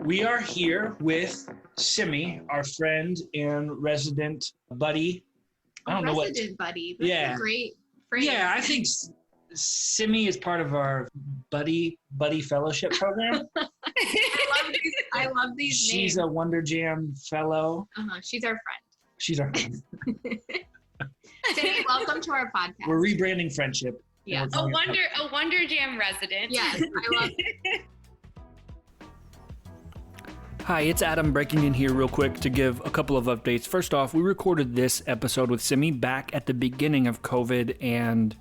We are here with Simi, our friend and resident buddy. I don't know what. Resident buddy. That's a great phrase. Yeah, I think Simi is part of our buddy fellowship program. I love these She's names. a Wonder Jam fellow. She's our friend. She's our friend. Simi, welcome to our podcast. We're rebranding friendship. Yeah. A Wonder Jam resident. Yes, I love it. Hi, it's Adam breaking in here real quick to give a couple of updates. First off, we recorded this episode with Simi back at the beginning of COVID and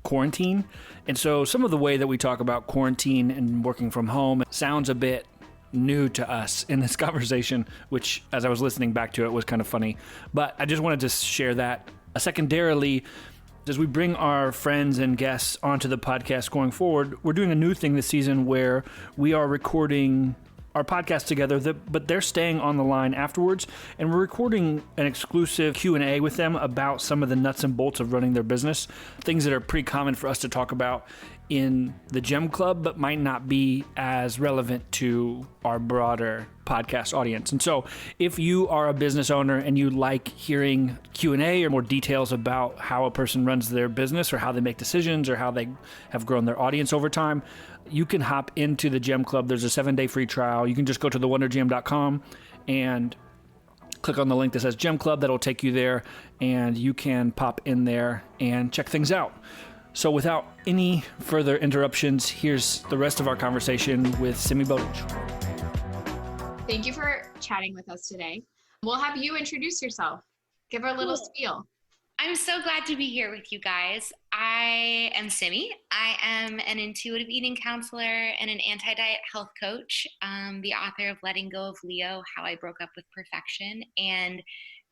quarantine. And so some of the way that we talk about quarantine and working from home sounds a bit new to us in this conversation, which as I was listening back to it was kind of funny. But I just wanted to share that. Secondarily, as we bring our friends and guests onto the podcast going forward, we're doing a new thing this season where we are recording our podcast together, but they're staying on the line afterwards, and we're recording an exclusive Q&A with them about some of the nuts and bolts of running their business, things that are pretty common for us to talk about in the Gem Club, but might not be as relevant to our broader podcast audience. And so if you are a business owner and you like hearing Q&A or more details about how a person runs their business or how they make decisions or how they have grown their audience over time, you can hop into the Gem Club. There's a 7-day free trial. You can just go to thewondergem.com and click on the link that says Gem Club. That'll take you there, and you can pop in there and check things out. So without any further interruptions, here's the rest of our conversation with Simi Botic. Thank you for chatting with us today. We'll have you introduce yourself. Give her a little spiel. I'm so glad to be here with you guys. I am Simi. I am an intuitive eating counselor and an anti-diet health coach, the author of Letting Go of Leo, How I Broke Up with Perfection, and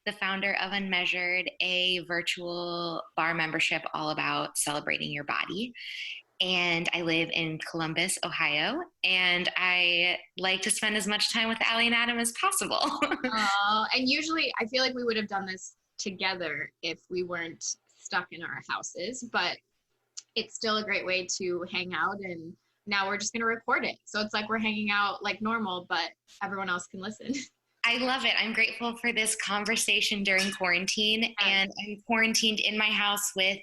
the founder of Unmeasured, a virtual bar membership all about celebrating your body. And I live in Columbus, Ohio, and I like to spend as much time with Allie and Adam as possible. And usually I feel like we would have done this together if we weren't stuck in our houses, but it's still a great way to hang out, and now we're just going to record it. So it's like we're hanging out like normal, but everyone else can listen. I love it. I'm grateful for this conversation during quarantine, and I'm quarantined in my house with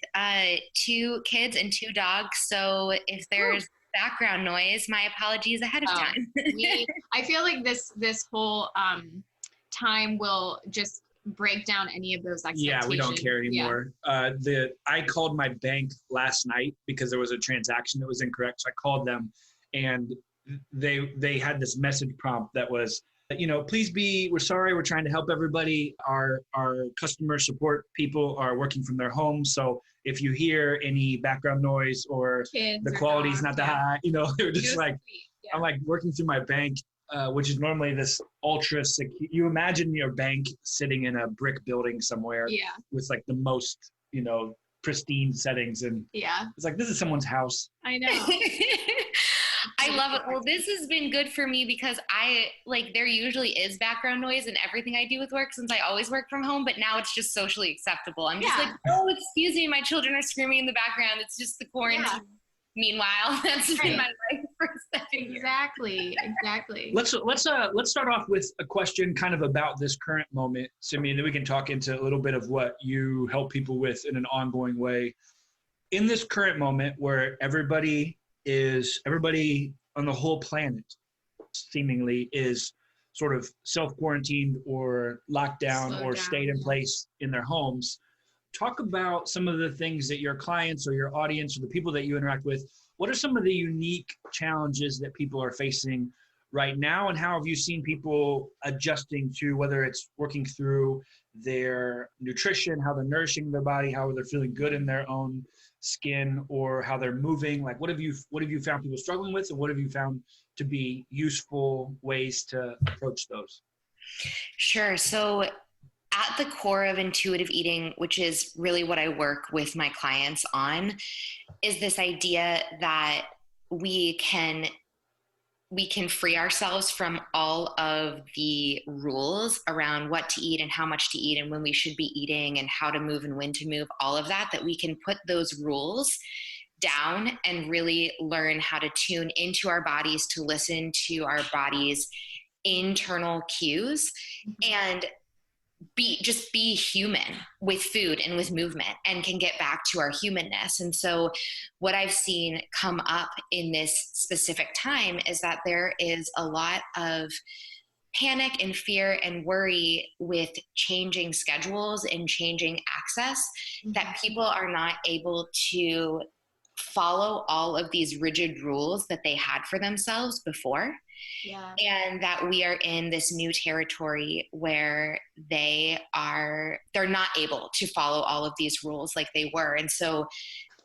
2 kids and 2 dogs. So if there's background noise, my apologies ahead of time. I feel like this whole time will just break down any of those expectations. Yeah, we don't care anymore. Yeah. I called my bank last night because there was a transaction that was incorrect. So I called them, and they had this message prompt that was, we're sorry, we're trying to help everybody. Our customer support people are working from their homes. So if you hear any background noise or Kids the or quality is dogs, not that high, they're just like, yeah. I'm like working through my bank, which is normally this ultra secure. You imagine your bank sitting in a brick building somewhere with like the most, pristine settings. And it's like, this is someone's house. I know. I love it. Well, this has been good for me because there usually is background noise in everything I do with work since I always work from home, but now it's just socially acceptable. I'm just like, oh, excuse me, my children are screaming in the background. It's just the quarantine. Yeah. Meanwhile, that's been my life for a second. Exactly. Let's start off with a question kind of about this current moment, Simi, and then we can talk into a little bit of what you help people with in an ongoing way. In this current moment where everybody on the whole planet seemingly is sort of self-quarantined or locked down or stayed in place in their homes, talk about some of the things that your clients or your audience or the people that you interact with, what are some of the unique challenges that people are facing right now, and how have you seen people adjusting to whether it's working through their nutrition, how they're nourishing their body, how they're feeling good in their own skin, or how they're moving? Like, what have you found people struggling with, and what have you found to be useful ways to approach those? Sure. So at the core of intuitive eating, which is really what I work with my clients on, is this idea that we can free ourselves from all of the rules around what to eat and how much to eat and when we should be eating and how to move and when to move, all of that we can put those rules down and really learn how to tune into our bodies, to listen to our bodies' internal cues, and be human with food and with movement, and can get back to our humanness. And so what I've seen come up in this specific time is that there is a lot of panic and fear and worry with changing schedules and changing access, that people are not able to follow all of these rigid rules that they had for themselves before. Yeah. And that we are in this new territory where they're not able to follow all of these rules like they were. And so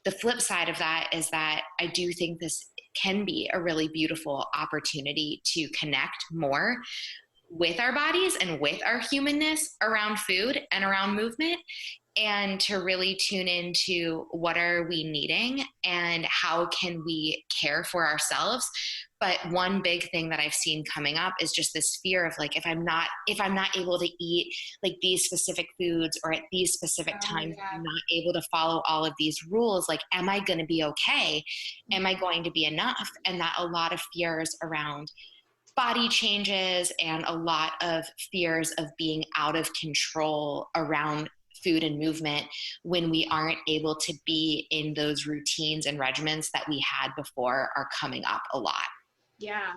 the flip side of that is that I do think this can be a really beautiful opportunity to connect more with our bodies and with our humanness around food and around movement, and to really tune into what are we needing and how can we care for ourselves. But one big thing that I've seen coming up is just this fear of like, if I'm not able to eat like these specific foods or at these specific times, I'm not able to follow all of these rules, like, am I going to be okay? Am I going to be enough? And that a lot of fears around body changes and a lot of fears of being out of control around food and movement when we aren't able to be in those routines and regimens that we had before are coming up a lot. Yeah,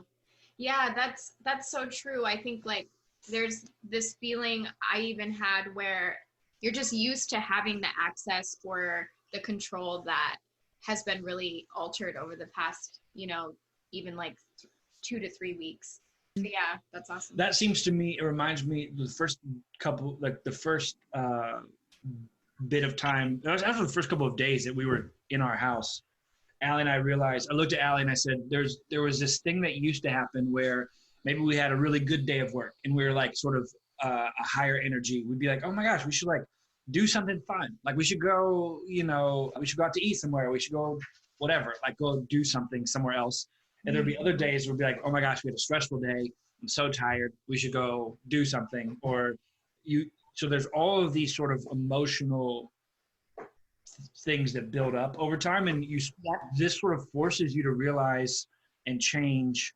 that's so true. I think like there's this feeling I even had where you're just used to having the access or the control that has been really altered over the past, even like 2 to 3 weeks. So yeah, that's awesome. That seems to me, it reminds me the first bit of time, after the first couple of days that we were in our house, Allie and I realized, I looked at Allie and I said, there was this thing that used to happen where maybe we had a really good day of work and we were like sort of a higher energy. We'd be like, oh my gosh, we should like do something fun. Like we should go, we should go out to eat somewhere. We should go whatever, like go do something somewhere else. And there'd be other days where we'd be like, oh my gosh, we had a stressful day. I'm so tired. We should go do something. So there's all of these sort of emotional things that build up over time. And this sort of forces you to realize and change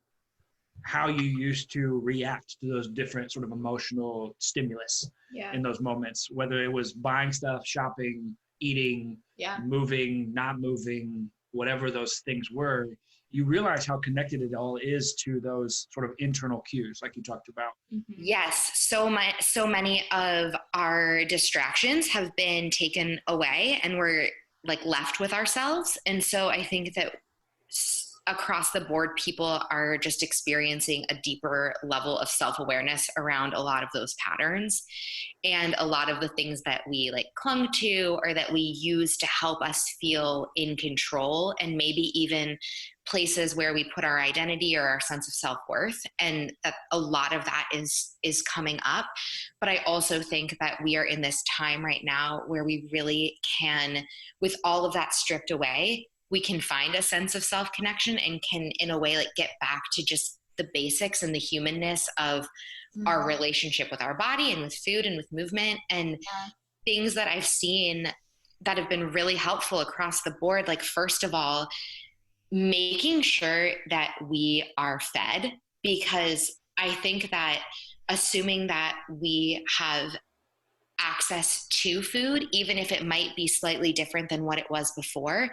how you used to react to those different sort of emotional stimulus in those moments, whether it was buying stuff, shopping, eating, moving, not moving, whatever those things were. You realize how connected it all is to those sort of internal cues, like you talked about. Yes, so many of our distractions have been taken away, and we're like left with ourselves. And so I think that across the board, people are just experiencing a deeper level of self-awareness around a lot of those patterns and a lot of the things that we like clung to or that we use to help us feel in control, and maybe even places where we put our identity or our sense of self-worth. And that a lot of that is coming up. But I also think that we are in this time right now where we really can, with all of that stripped away, we can find a sense of self-connection and can, in a way, like get back to just the basics and the humanness of our relationship with our body and with food and with movement, and things that I've seen that have been really helpful across the board. Like, first of all, making sure that we are fed, because I think that assuming that we have access to food, even if it might be slightly different than what it was before,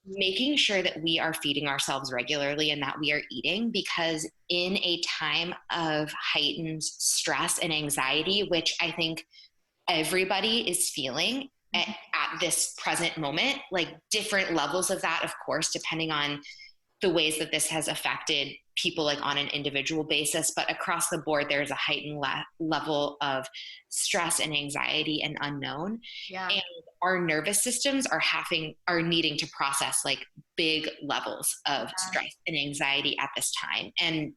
making sure that we are feeding ourselves regularly and that we are eating, because in a time of heightened stress and anxiety, which I think everybody is feeling at this present moment, like different levels of that, of course, depending on the ways that this has affected people like on an individual basis, but across the board, there's a heightened level of stress and anxiety and unknown. And our nervous systems are needing to process like big levels of stress and anxiety at this time. And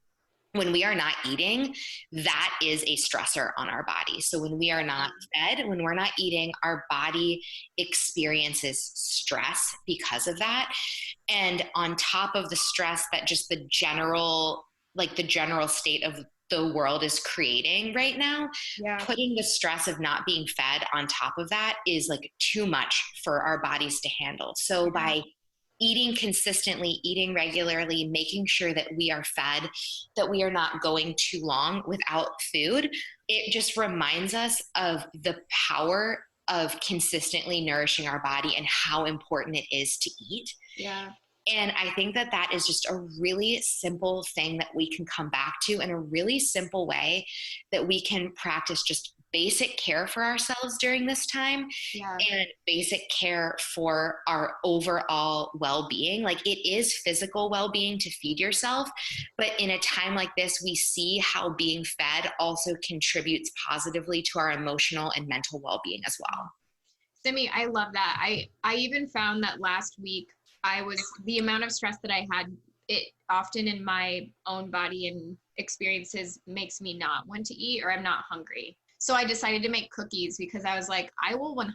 when we are not eating, that is a stressor on our body. So when we are not fed, when we're not eating, our body experiences stress because of that. And on top of the stress that just the general state of the world is creating right now, putting the stress of not being fed on top of that is like too much for our bodies to handle. So by eating consistently, eating regularly, making sure that we are fed, that we are not going too long without food, it just reminds us of the power of consistently nourishing our body and how important it is to eat. Yeah. And I think that that is just a really simple thing that we can come back to in a really simple way that we can practice just basic care for ourselves during this time, Yeah. and basic care for our overall well-being. Like, it is physical well-being to feed yourself, but in a time like this, we see how being fed also contributes positively to our emotional and mental well-being as well. Simi, I love that. I even found that last week the amount of stress that I had, it often in my own body and experiences makes me not want to eat, or I'm not hungry. So I decided to make cookies because I was like, I will 100%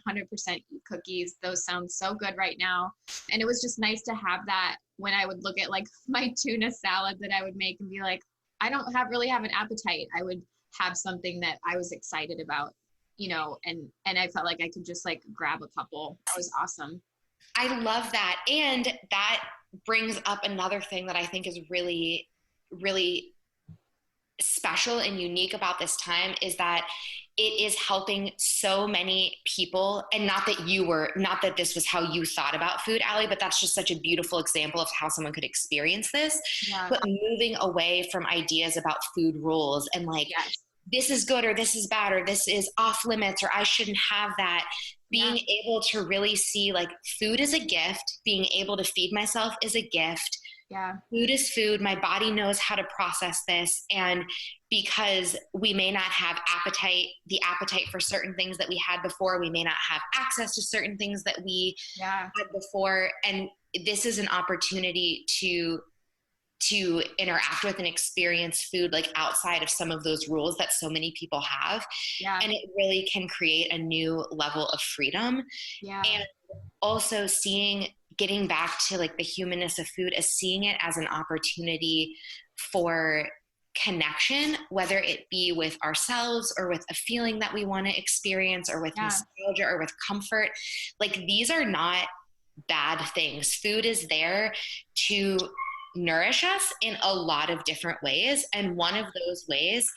eat cookies. Those sound so good right now. And it was just nice to have that when I would look at like my tuna salad that I would make and be like, I don't really have an appetite. I would have something that I was excited about, and I felt like I could just like grab a couple. That was awesome. I love that. And that brings up another thing that I think is really, really special and unique about this time, is that it is helping so many people. And not that this was how you thought about food, Allie, but that's just such a beautiful example of how someone could experience this. Yeah. But moving away from ideas about food rules and like, Yes. This is good or this is bad or this is off limits or I shouldn't have that. Being able to really see like food is a gift, being able to feed myself is a gift. Yeah. Food is food. My body knows how to process this. And because we may not have the appetite for certain things that we had before, we may not have access to certain things that we had before. And this is an opportunity to interact with and experience food like outside of some of those rules that so many people have. Yeah. And it really can create a new level of freedom. Yeah. And also getting back to like the humanness of food, as seeing it as an opportunity for connection, whether it be with ourselves or with a feeling that we want to experience or with nostalgia or with comfort. Like, these are not bad things. Food is there to nourish us in a lot of different ways. And one of those ways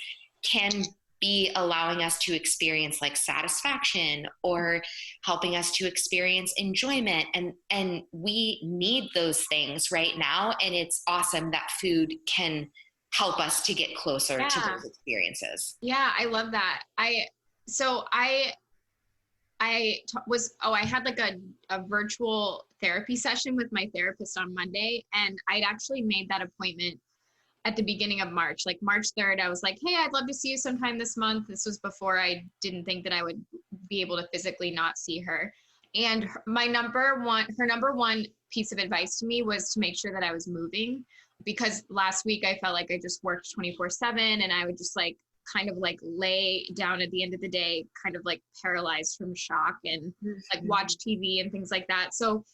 can be allowing us to experience like satisfaction or helping us to experience enjoyment. And we need those things right now. And it's awesome that food can help us to get closer to those experiences. Yeah, I love that. I had like a virtual therapy session with my therapist on Monday, and I'd actually made that appointment at the beginning of March, like March 3rd. I was like, hey, I'd love to see you sometime this month. This was before I didn't think that I would be able to physically not see her. And her number one piece of advice to me was to make sure that I was moving, because last week I felt like I just worked 24/7 and I would just like kind of like lay down at the end of the day, kind of like paralyzed from shock and like watch TV and things like that. So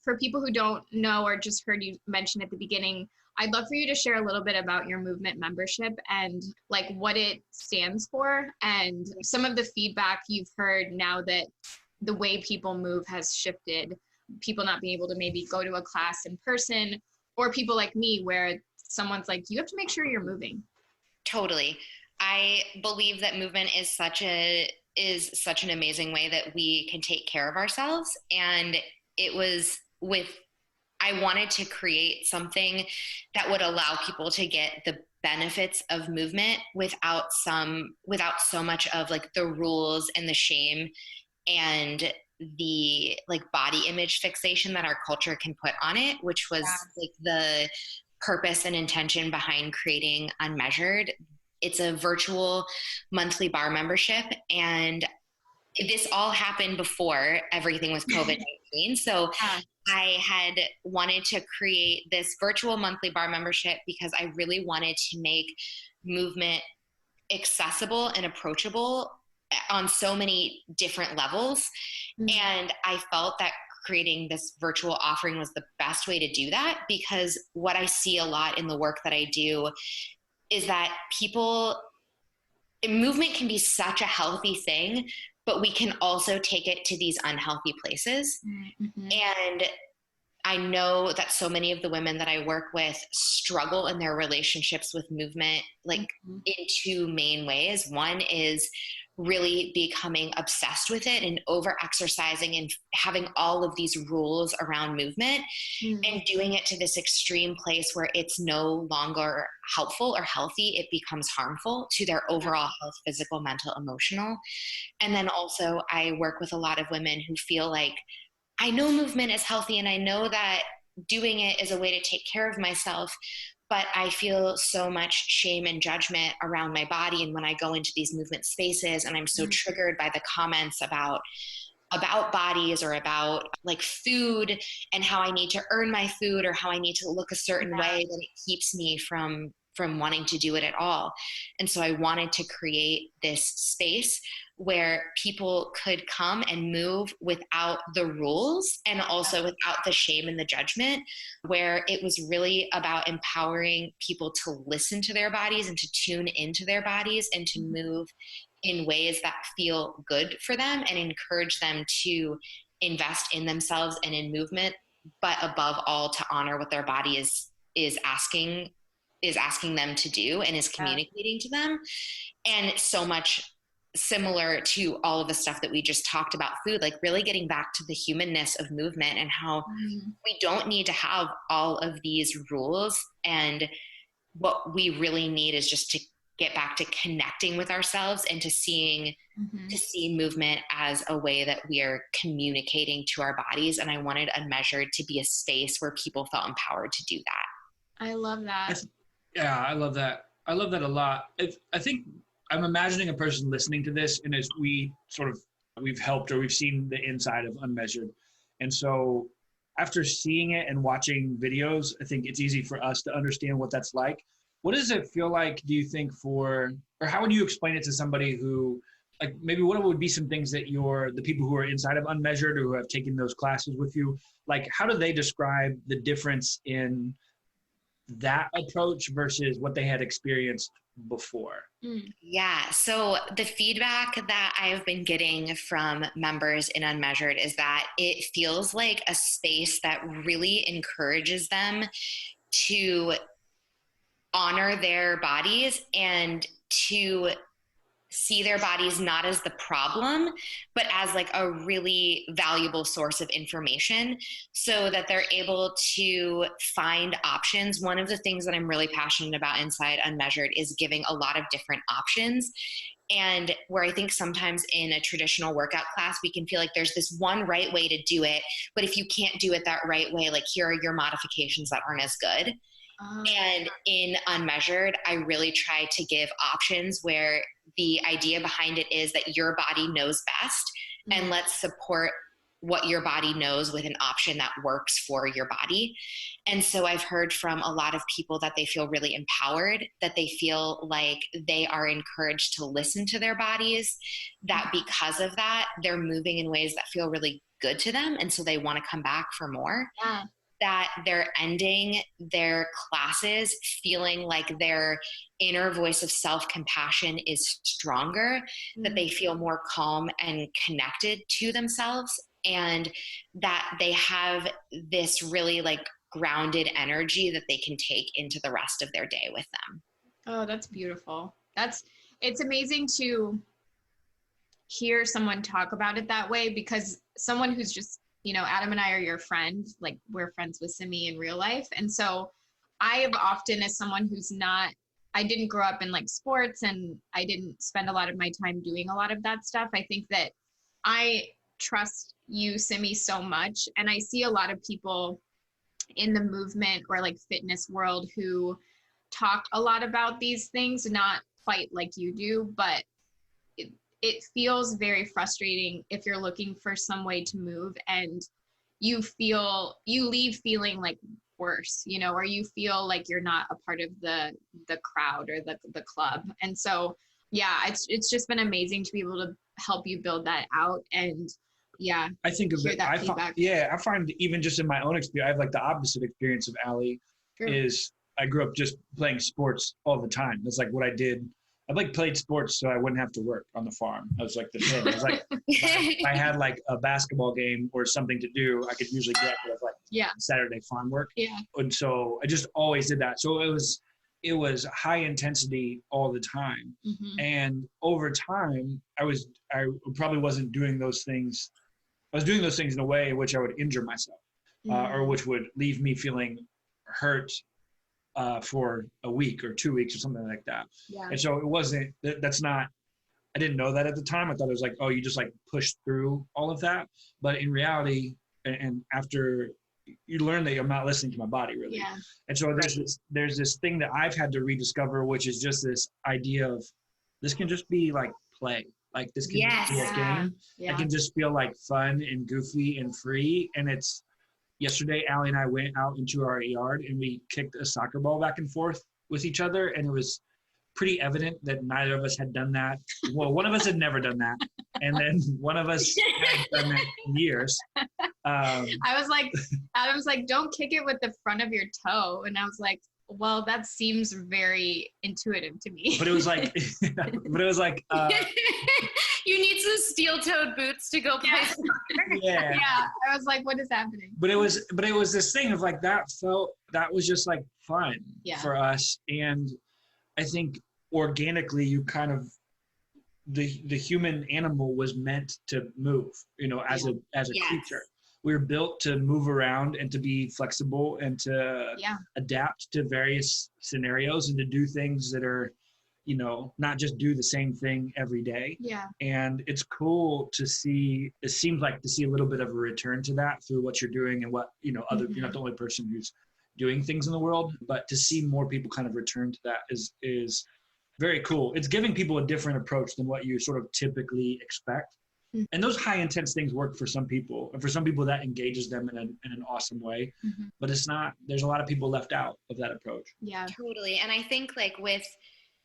for people who don't know or just heard you mention at the beginning, I'd love for you to share a little bit about your movement membership and like what it stands for and some of the feedback you've heard now that the way people move has shifted, people not being able to maybe go to a class in person, or people like me where someone's like, you have to make sure you're moving. Totally. I believe that movement is such an amazing way that we can take care of ourselves. And I wanted to create something that would allow people to get the benefits of movement without so much of like the rules and the shame and the like body image fixation that our culture can put on it, which was like the purpose and intention behind creating Unmeasured. It's a virtual monthly bar membership, and this all happened before everything was COVID-19. So I had wanted to create this virtual monthly bar membership because I really wanted to make movement accessible and approachable on so many different levels. And I felt that creating this virtual offering was the best way to do that, because what I see a lot in the work that I do is that movement can be such a healthy thing, but we can also take it to these unhealthy places. And I know that so many of the women that I work with struggle in their relationships with movement, like in two main ways. One is really becoming obsessed with it and over exercising and having all of these rules around movement and doing it to this extreme place where it's no longer helpful or healthy. It becomes harmful to their overall health, physical, mental, emotional. And then also I work with a lot of women who feel like, I know movement is healthy and I know that doing it is a way to take care of myself, but I feel so much shame and judgment around my body. And when I go into these movement spaces and I'm so triggered by the comments about bodies or about like food and how I need to earn my food or how I need to look a certain way, then it keeps me from wanting to do it at all. And so I wanted to create this space where people could come and move without the rules and also without the shame and the judgment, where it was really about empowering people to listen to their bodies and to tune into their bodies and to move in ways that feel good for them and encourage them to invest in themselves and in movement, but above all to honor what their body is asking them to do and is communicating to them. And so much similar to all of the stuff that we just talked about food, like really getting back to the humanness of movement and how we don't need to have all of these rules. And what we really need is just to get back to connecting with ourselves and to see movement as a way that we are communicating to our bodies. And I wanted Unmeasured to be a space where people felt empowered to do that. I love that. Yeah, I love that. I love that a lot. I think I'm imagining a person listening to this, and as we've helped or we've seen the inside of Unmeasured. And so after seeing it and watching videos, I think it's easy for us to understand what that's like. What does it feel like, do you think, or how would you explain it to somebody who, like, maybe what would be some things that the people who are inside of Unmeasured or who have taken those classes with you, like, how do they describe the difference in that approach versus what they had experienced before? Yeah. So the feedback that I've been getting from members in Unmeasured is that it feels like a space that really encourages them to honor their bodies and to see their bodies not as the problem, but as like a really valuable source of information so that they're able to find options. One of the things that I'm really passionate about inside Unmeasured is giving a lot of different options. And where I think sometimes in a traditional workout class, we can feel like there's this one right way to do it, but if you can't do it that right way, like here are your modifications that aren't as good. And in Unmeasured, I really try to give options where the idea behind it is that your body knows best, and let's support what your body knows with an option that works for your body. And so I've heard from a lot of people that they feel really empowered, that they feel like they are encouraged to listen to their bodies, that because of that, they're moving in ways that feel really good to them. And so they want to come back for more. Yeah. That they're ending their classes feeling like their inner voice of self-compassion is stronger, that they feel more calm and connected to themselves, and that they have this really like grounded energy that they can take into the rest of their day with them. Oh, that's beautiful. It's amazing to hear someone talk about it that way, because someone who's just, Adam and I are your friend, like we're friends with Simi in real life. And so I have often, as someone who's I didn't grow up in like sports and I didn't spend a lot of my time doing a lot of that stuff. I think that I trust you, Simi, so much. And I see a lot of people in the movement or like fitness world who talk a lot about these things, not quite like you do, but it feels very frustrating if you're looking for some way to move and you leave feeling like worse, or you feel like you're not a part of the crowd or the club. And so, yeah, it's just been amazing to be able to help you build that out. And yeah, I think of it. I find even just in my own experience, I have like the opposite experience of Allie. Is I grew up just playing sports all the time. That's like what I did I like played sports so I wouldn't have to work on the farm. I was like the thing. I was like, if I had like a basketball game or something to do, I could usually get with like Saturday farm work. Yeah. And so I just always did that. So it was high intensity all the time. Mm-hmm. And over time, I probably wasn't doing those things. I was doing those things in a way in which I would injure myself, or which would leave me feeling hurt for a week or 2 weeks or something like that. Yeah. And so it wasn't, that's not, I didn't know that at the time. I thought it was like, oh, you just like push through all of that. But in reality, and after you learn that I'm not listening to my body really. Yeah. And so there's this thing that I've had to rediscover, which is just this idea of this can just be like play. Like this can just be a game. Yeah. I can just feel like fun and goofy and free. And it's, yesterday, Allie and I went out into our yard and we kicked a soccer ball back and forth with each other. And it was pretty evident that neither of us had done that. Well, one of us had never done that. And then one of us had done that in years. I was like, Adam's like, don't kick it with the front of your toe. And I was like, well, that seems very intuitive to me. But it was like, you need some steel-toed boots to go play soccer. Yeah. Yeah. I was like, what is happening? But it was this thing of like, that was just like fun for us. And I think organically you kind of, the human animal was meant to move, as a creature. We were built to move around and to be flexible and to adapt to various scenarios and to do things that are, not just do the same thing every day. Yeah. And it's cool to see, it seems like to see a little bit of a return to that through what you're doing and what, you're not the only person who's doing things in the world, but to see more people kind of return to that is very cool. It's giving people a different approach than what you sort of typically expect. Mm-hmm. And those high intense things work for some people, and for some people that engages them in an awesome way. Mm-hmm. But it's not, there's a lot of people left out of that approach. Yeah, totally. And I think like with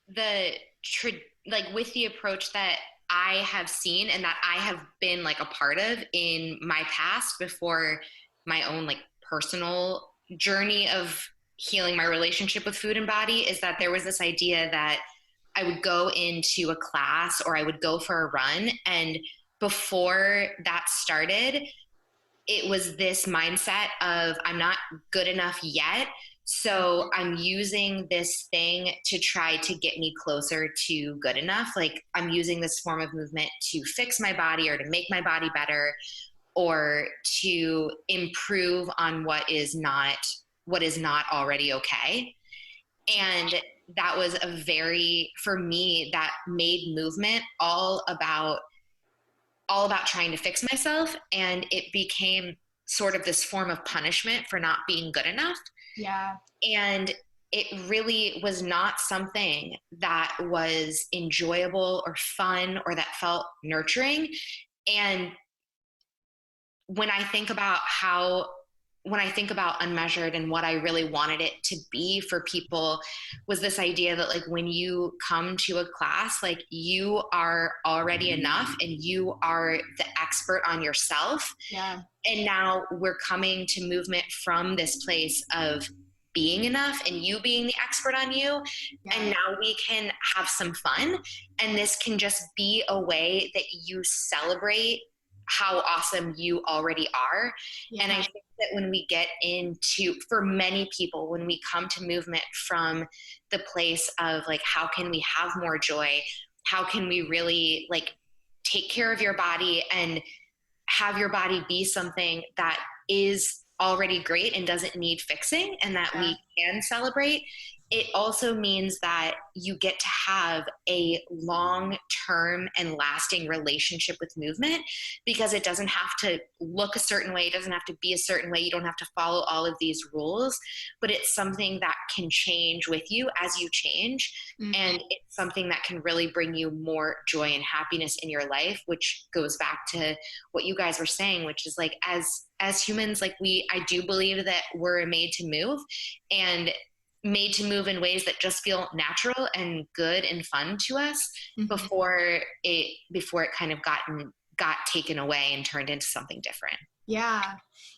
with the approach that I have seen and that I have been like a part of in my past before my own like personal journey of healing my relationship with food and body, is that there was this idea that I would go into a class or I would go for a run, and before that started, it was this mindset of I'm not good enough yet, so I'm using this thing to try to get me closer to good enough. Like I'm using this form of movement to fix my body or to make my body better or to improve on what is not already okay. And that was for me, that made movement all about trying to fix myself. And it became sort of this form of punishment for not being good enough. Yeah. And it really was not something that was enjoyable or fun or that felt nurturing. And when I think about Unmeasured and what I really wanted it to be for people was this idea that like when you come to a class, like you are already enough and you are the expert on yourself. Yeah. And now we're coming to movement from this place of being enough and you being the expert on you. Yeah. And now we can have some fun. And this can just be a way that you celebrate how awesome you already are. Yeah. And I think that when we get into, for many people, when we come to movement from the place of like, how can we have more joy? How can we really like take care of your body and have your body be something that is already great and doesn't need fixing and that we can celebrate? It also means that you get to have a long-term and lasting relationship with movement because it doesn't have to look a certain way. It doesn't have to be a certain way. You don't have to follow all of these rules, but it's something that can change with you as you change. Mm-hmm. And it's something that can really bring you more joy and happiness in your life, which goes back to what you guys were saying, which is like, as humans, like I do believe that we're made to move and made to move in ways that just feel natural and good and fun to us. Mm-hmm. before it kind of got taken away and turned into something different. Yeah.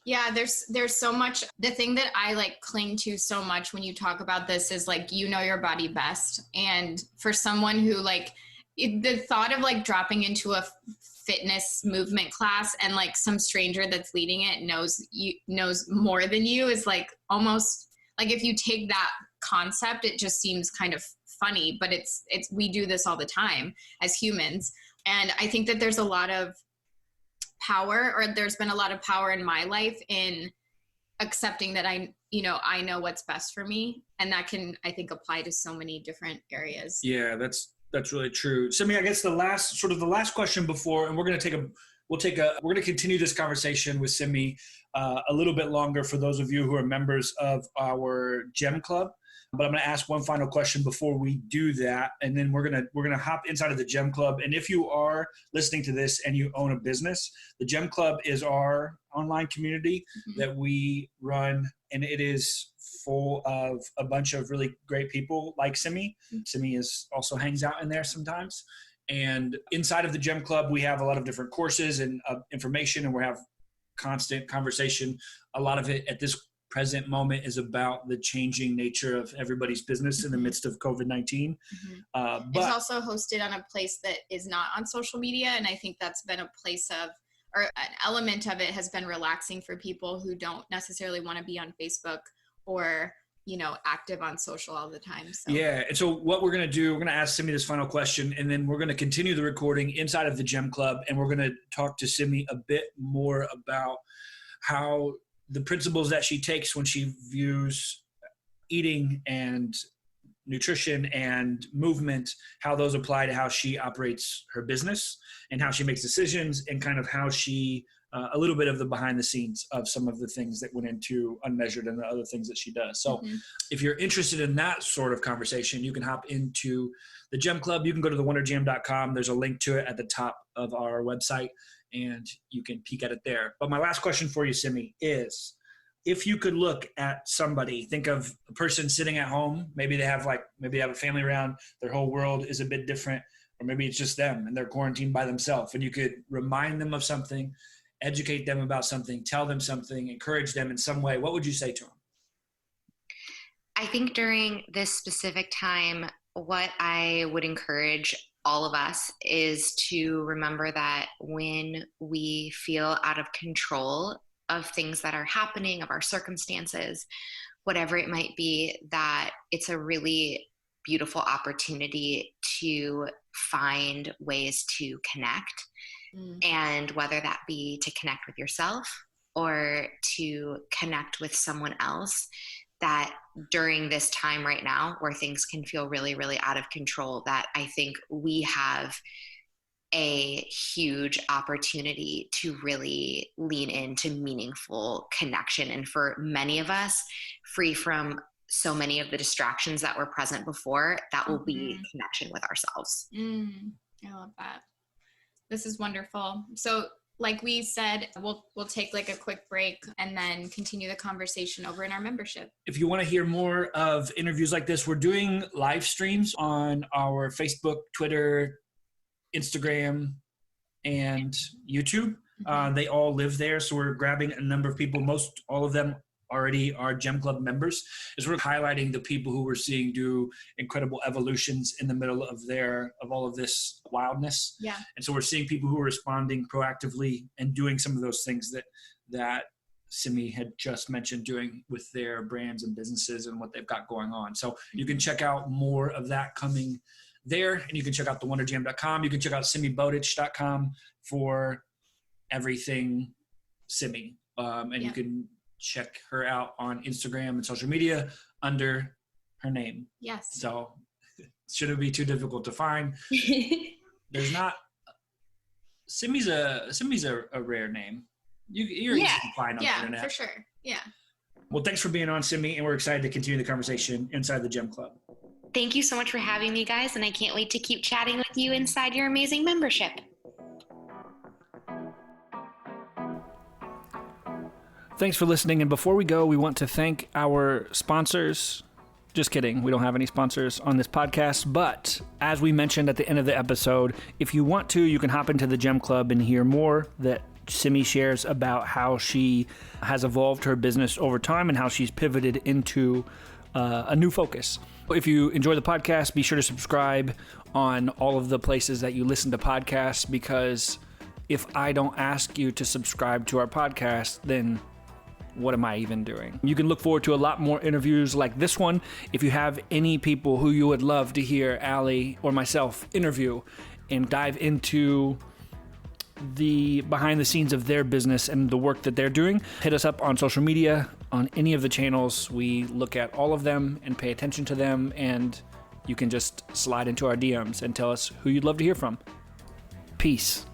Yeah, there's so much. The thing that I like cling to so much when you talk about this is like, you know your body best. And for someone who like the thought of like dropping into a fitness movement class and like some stranger that's leading it knows more than you is like almost like, if you take that concept, it just seems kind of funny, but it's we do this all the time as humans. And I think that there's a lot of power, or there's been a lot of power in my life in accepting that I know what's best for me. And that can, I think, apply to so many different areas. Yeah, that's really true. Simi, I guess the last question before, and we're going to continue this conversation with Simi a little bit longer for those of you who are members of our Gem Club. But I'm going to ask one final question before we do that, and then we're going to hop inside of the Gem Club. And if you are listening to this and you own a business, the Gem Club is our online community that we run, and it is full of a bunch of really great people like Simi. Simi also hangs out in there sometimes. And inside of the Gem Club, we have a lot of different courses and information, and we have constant conversation. A lot of it at this present moment is about the changing nature of everybody's business in the midst of COVID-19. But it's also hosted on a place that is not on social media. And I think that's been a place of, or an element of it has been relaxing for people who don't necessarily want to be on Facebook or, active on social all the time. So. Yeah. And so what we're going to do, we're going to ask Simi this final question, and then we're going to continue the recording inside of the Gem Club. And we're going to talk to Simi a bit more about how the principles that she takes when she views eating and nutrition and movement, how those apply to how she operates her business and how she makes decisions, and kind of how she, a little bit of the behind the scenes of some of the things that went into Unmeasured and the other things that she does. So if you're interested in that sort of conversation, you can hop into the Gem Club. You can go to thewondergym.com. There's a link to it at the top of our website, and you can peek at it there. But my last question for you, Simi, is if you could look at somebody, think of a person sitting at home, maybe they have a family around, their whole world is a bit different, or maybe it's just them and they're quarantined by themselves, and you could remind them of something, educate them about something, tell them something, encourage them in some way, what would you say to them? I think during this specific time, what I would encourage all of us is to remember that when we feel out of control of things that are happening, of our circumstances, whatever it might be, that it's a really beautiful opportunity to find ways to connect. And whether that be to connect with yourself or to connect with someone else, that during this time right now where things can feel really, really out of control, that I think we have a huge opportunity to really lean into meaningful connection. And for many of us, free from so many of the distractions that were present before, that will be connection with ourselves. I love that. This is wonderful. So like we said, we'll take like a quick break and then continue the conversation over in our membership. If you want to hear more of interviews like this, we're doing live streams on our Facebook, Twitter, Instagram, and YouTube. They all live there. So we're grabbing a number of people, most all of them already are Gem Club members, is we're highlighting the people who we're seeing do incredible evolutions in the middle of all of this wildness. Yeah. And so we're seeing people who are responding proactively and doing some of those things that Simi had just mentioned doing with their brands and businesses and what they've got going on. So you can check out more of that coming there, and you can check out thewondergym.com. You can check out simibotic.com for everything Simi. You can check her out on Instagram and social media under her name. Yes. So it shouldn't be too difficult to find. There's not. Simi's a rare name. You're easy to find on the internet. Yeah, for sure. Yeah. Well, thanks for being on, Simi, and we're excited to continue the conversation inside the Gem Club. Thank you so much for having me, guys, and I can't wait to keep chatting with you inside your amazing membership. Thanks for listening, and before we go, we want to thank our sponsors. Just kidding, we don't have any sponsors on this podcast, but as we mentioned at the end of the episode, if you want to, you can hop into the Gem Club and hear more that Simi shares about how she has evolved her business over time and how she's pivoted into a new focus. If you enjoy the podcast, be sure to subscribe on all of the places that you listen to podcasts, because if I don't ask you to subscribe to our podcast, then what am I even doing? You can look forward to a lot more interviews like this one. If you have any people who you would love to hear Allie or myself interview and dive into the behind the scenes of their business and the work that they're doing, hit us up on social media, on any of the channels. We look at all of them and pay attention to them, and you can just slide into our DMs and tell us who you'd love to hear from. Peace.